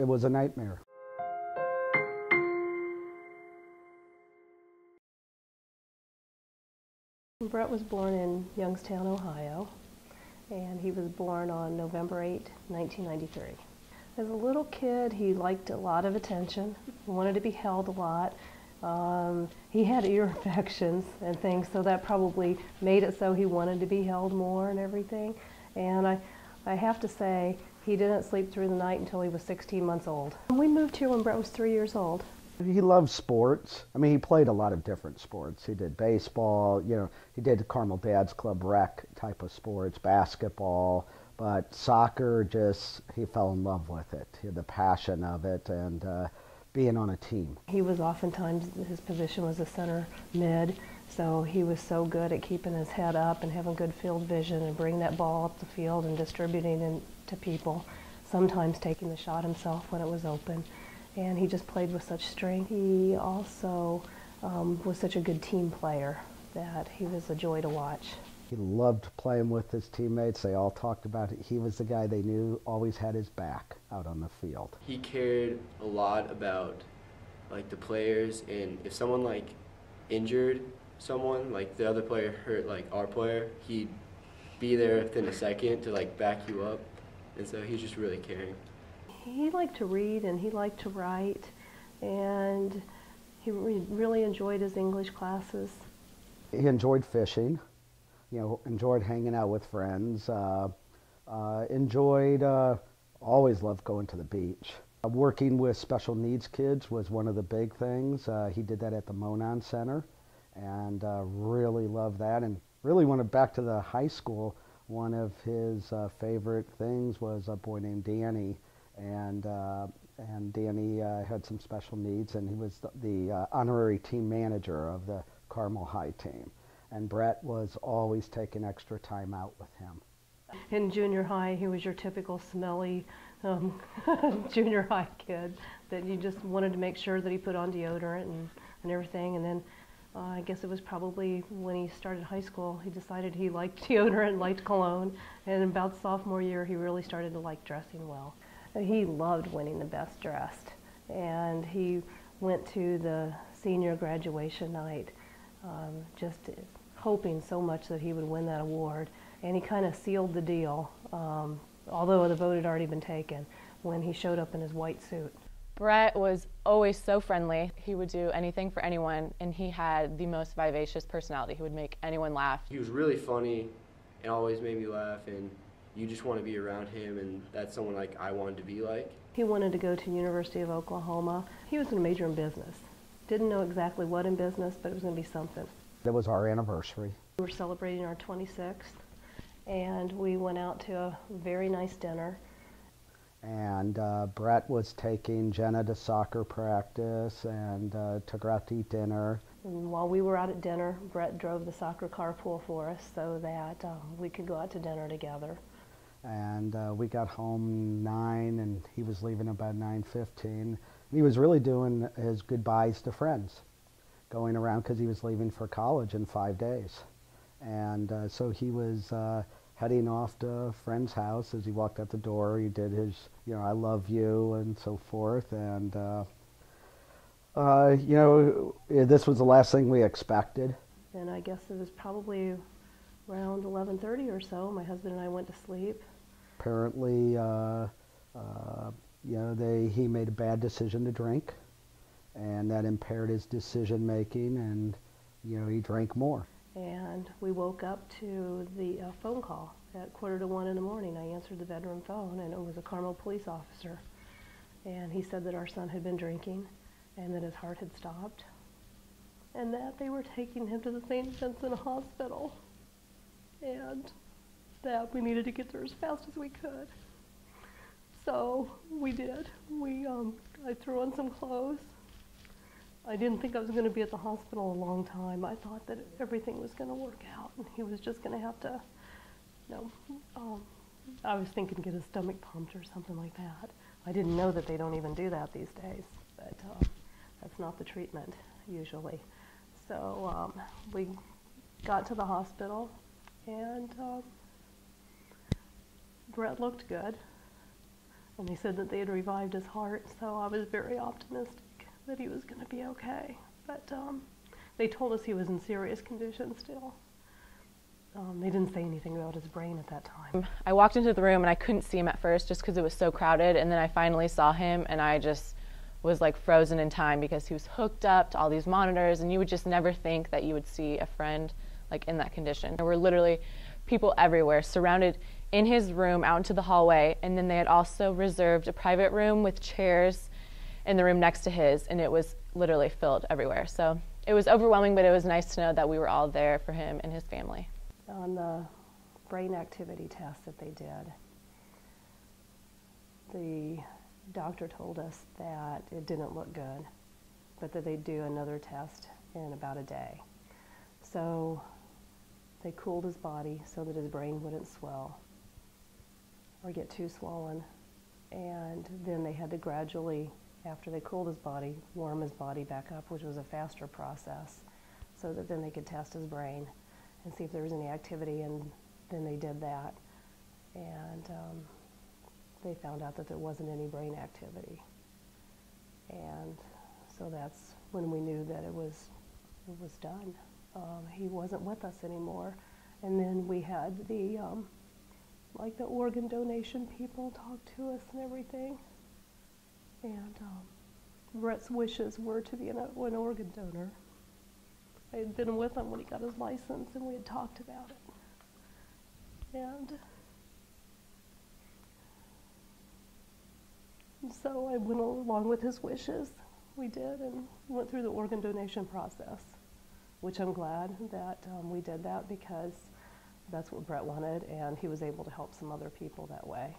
It was a nightmare. Brett was born in Youngstown, Ohio, and he was born on November 8, 1993. As a little kid, he liked a lot of attention, wanted to be held a lot. He had ear infections and things, so that probably made it so he wanted to be held more and everything. And I have to say, he didn't sleep through the night until he was 16 months old. We moved here when Brett was 3 years old. He loved sports. I mean, he played a lot of different sports. He did baseball, he did the Carmel Dads Club rec type of sports, basketball, but soccer, he fell in love with it. He had the passion of it and being on a team. He was oftentimes, his position was a center mid, so he was so good at keeping his head up and having good field vision and bringing that ball up the field and distributing it to people, sometimes taking the shot himself when it was open. And he just played with such strength. He also was such a good team player that he was a joy to watch. He loved playing with his teammates. They all talked about it. He was the guy they knew always had his back out on the field. He cared a lot about the players, and if someone injured someone, the other player hurt our player, he'd be there within a second to back you up. And so he's just really caring. He liked to read and he liked to write, and he really enjoyed his English classes. He enjoyed fishing, enjoyed hanging out with friends, always loved going to the beach. Working with special needs kids was one of the big things. He did that at the Monon Center and really loved that, and really went back to the high school. One of his favorite things was a boy named Danny. And Danny had some special needs, and he was the honorary team manager of the Carmel High team. And Brett was always taking extra time out with him. In junior high, he was your typical smelly junior high kid that you just wanted to make sure that he put on deodorant and everything. And then I guess it was probably when he started high school, he decided he liked deodorant, liked cologne, and about sophomore year, he really started to like dressing well. He loved winning the best dressed, and he went to the senior graduation night just hoping so much that he would win that award, and he kind of sealed the deal, although the vote had already been taken, when he showed up in his white suit. Brett was always so friendly. He would do anything for anyone, and he had the most vivacious personality. He would make anyone laugh. He was really funny and always made me laugh, and you just want to be around him, and that's someone I wanted to be like. He wanted to go to University of Oklahoma. He was going to major in business. Didn't know exactly what in business, but it was going to be something. That was our anniversary. We were celebrating our 26th, and we went out to a very nice dinner. And Brett was taking Jenna to soccer practice and took her out to eat dinner. And while we were out at dinner, Brett drove the soccer carpool for us so that we could go out to dinner together. And we got home 9, and he was leaving about 9:15. He was really doing his goodbyes to friends, going around because he was leaving for college in 5 days. And so he was heading off to a friend's house. As he walked out the door, he did his, I love you and so forth. And, this was the last thing we expected. And I guess it was probably around 11:30 or so. My husband and I went to sleep. Apparently, he made a bad decision to drink, and that impaired his decision making, and he drank more. And we woke up to the phone call at 1:45 in the morning. I answered the bedroom phone, and it was a Carmel police officer. And he said that our son had been drinking, and that his heart had stopped, and that they were taking him to the St. Vincent Hospital, and that we needed to get there as fast as we could. So we did. I threw on some clothes. I didn't think I was going to be at the hospital a long time. I thought that everything was going to work out, and he was just going to have to, I was thinking get his stomach pumped or something like that. I didn't know that they don't even do that these days, but that's not the treatment usually. So we got to the hospital, and Brett looked good, and they said that they had revived his heart, so I was very optimistic that he was going to be okay. But they told us he was in serious condition still. They didn't say anything about his brain at that time. I walked into the room and I couldn't see him at first just because it was so crowded, and then I finally saw him and I just was like frozen in time because he was hooked up to all these monitors, and you would just never think that you would see a friend like in that condition. There were literally people everywhere surrounded in his room out into the hallway, and then they had also reserved a private room with chairs in the room next to his, and it was literally filled everywhere. So it was overwhelming, but it was nice to know that we were all there for him and his family. On the brain activity test that they did, the doctor told us that it didn't look good, but that they'd do another test in about a day. So they cooled his body so that his brain wouldn't swell or get too swollen, and then they had to gradually, after they cooled his body, warm his body back up, which was a faster process, so that then they could test his brain and see if there was any activity, and then they did that, and they found out that there wasn't any brain activity, and so that's when we knew that it was done. He wasn't with us anymore, and then we had the like the organ donation people talk to us and everything, and Brett's wishes were to be an organ donor. I had been with him when he got his license, and we had talked about it. And so I went along with his wishes. We did, and went through the organ donation process, which I'm glad that we did that, because that's what Brett wanted, and he was able to help some other people that way.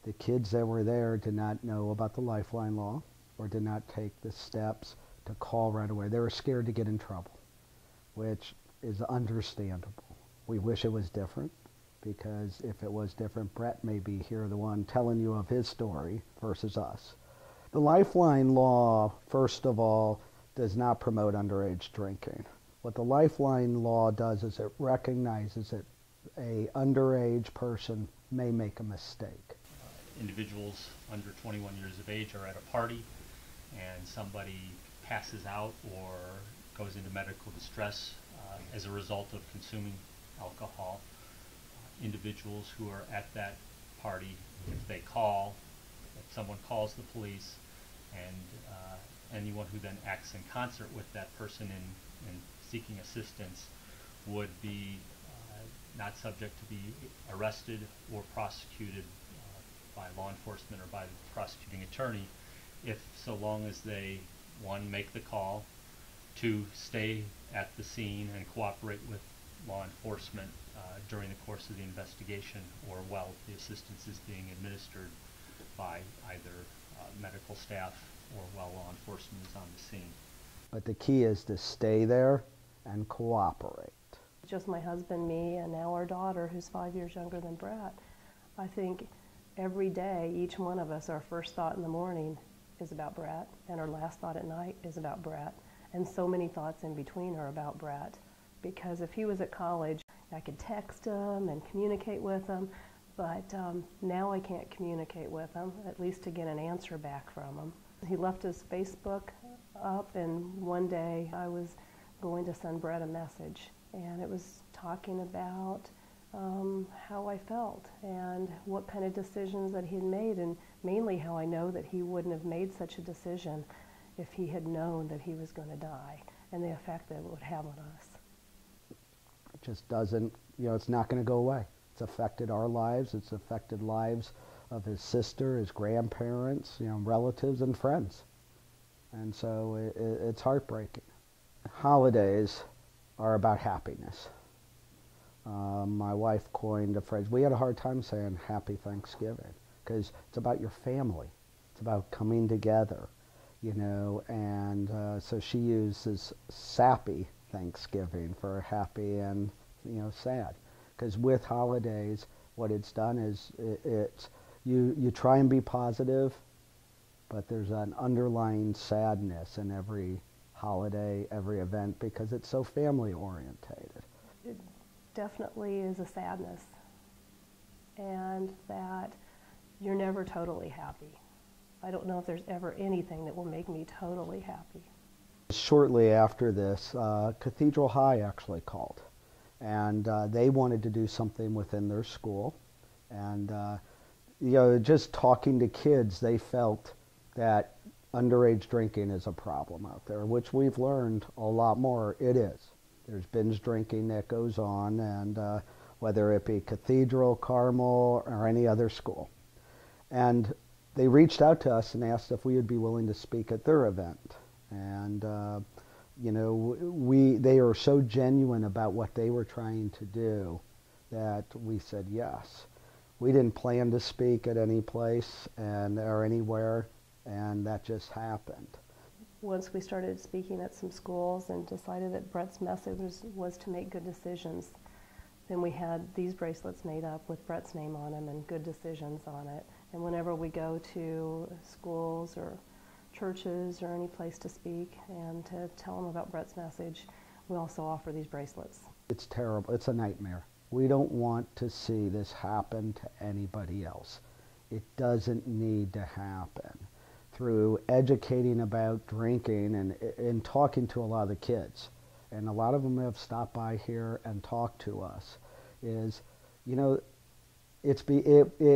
The kids that were there did not know about the Lifeline law or did not take the steps to call right away. They were scared to get in trouble, which is understandable. We wish it was different, because if it was different, Brett may be here, the one telling you of his story versus us. The Lifeline law, first of all, does not promote underage drinking. What the Lifeline law does is it recognizes that an underage person may make a mistake. Individuals under 21 years of age are at a party and somebody passes out or goes into medical distress as a result of consuming alcohol. Individuals who are at that party, if someone calls the police, and anyone who then acts in concert with that person in seeking assistance would be not subject to be arrested or prosecuted by law enforcement or by the prosecuting attorney, if so long as they, one, make the call, two, stay at the scene and cooperate with law enforcement during the course of the investigation, or while the assistance is being administered by either medical staff or while law enforcement is on the scene. But the key is to stay there and cooperate. Just my husband, me, and now our daughter, who's 5 years younger than Brett. I think every day, each one of us, our first thought in the morning is about Brett, and our last thought at night is about Brett. And so many thoughts in between are about Brett. Because if he was at college, I could text him and communicate with him, but now I can't communicate with him, at least to get an answer back from him. He left his Facebook up, and one day I was going to send Brett a message, and it was talking about how I felt and what kind of decisions that he had made, and mainly how I know that he wouldn't have made such a decision if he had known that he was going to die, and the effect that it would have on us. It just doesn't, it's not going to go away. It's affected our lives. It's affected lives of his sister, his grandparents, relatives and friends. And so it's heartbreaking. Holidays are about happiness. My wife coined a phrase. We had a hard time saying Happy Thanksgiving, because it's about your family. It's about coming together, and so she uses Sappy Thanksgiving for happy and, sad. Because with holidays, what it's done is you try and be positive, but there's an underlying sadness in every holiday, every event, because it's so family orientated. It definitely is a sadness, and that you're never totally happy. I don't know if there's ever anything that will make me totally happy. Shortly after this, Cathedral High actually called, and they wanted to do something within their school. And just talking to kids, they felt that underage drinking is a problem out there, which we've learned a lot more. It is. There's binge drinking that goes on, and whether it be Cathedral, Carmel, or any other school. And they reached out to us and asked if we would be willing to speak at their event. And they are so genuine about what they were trying to do that we said yes. We didn't plan to speak at any place or anywhere, and that just happened. Once we started speaking at some schools and decided that Brett's message was to make good decisions, then we had these bracelets made up with Brett's name on them and good decisions on it. And whenever we go to schools or churches or any place to speak and to tell them about Brett's message, we also offer these bracelets. It's terrible. It's a nightmare. We don't want to see this happen to anybody else. It doesn't need to happen. Through educating about drinking and talking to a lot of the kids, and a lot of them have stopped by here and talked to us, it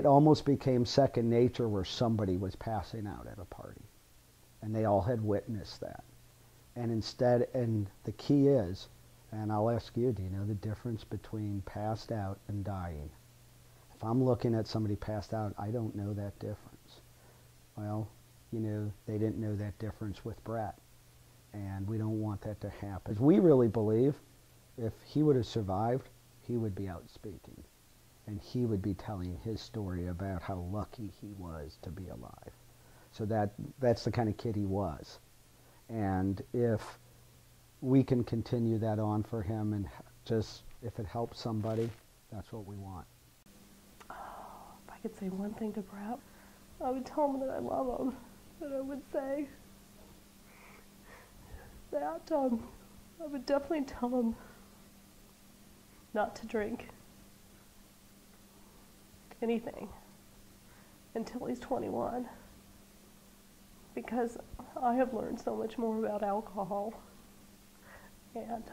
almost became second nature where somebody was passing out at a party, and they all had witnessed that. And the key is, and I'll ask you, do you know the difference between passed out and dying? If I'm looking at somebody passed out, I don't know that difference. Well, they didn't know that difference with Brett, and we don't want that to happen. We really believe if he would have survived, he would be out speaking, and he would be telling his story about how lucky he was to be alive. So that's the kind of kid he was. And if we can continue that on for him, and just if it helps somebody, that's what we want. Oh, if I could say one thing to Brett, I would tell him that I love him. And I would say that I would definitely tell him not to drink anything until he's 21, because I have learned so much more about alcohol, and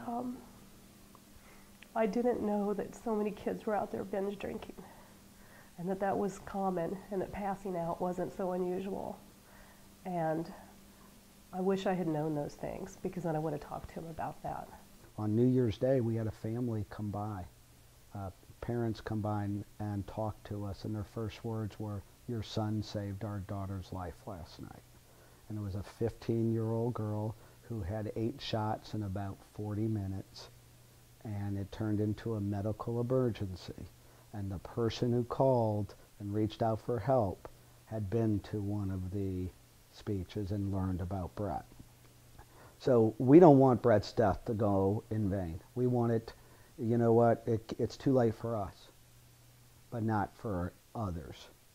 I didn't know that so many kids were out there binge drinking, and that was common, and that passing out wasn't so unusual. And I wish I had known those things, because then I would have talked to him about that. On New Year's Day, we had a family come by, parents come by and talk to us, and their first words were, "Your son saved our daughter's life last night." And it was a 15-year-old girl who had 8 shots in about 40 minutes, and it turned into a medical emergency. And the person who called and reached out for help had been to one of the speeches and learned about Brett. So we don't want Brett's death to go in vain. We want it, it's too late for us, but not for others.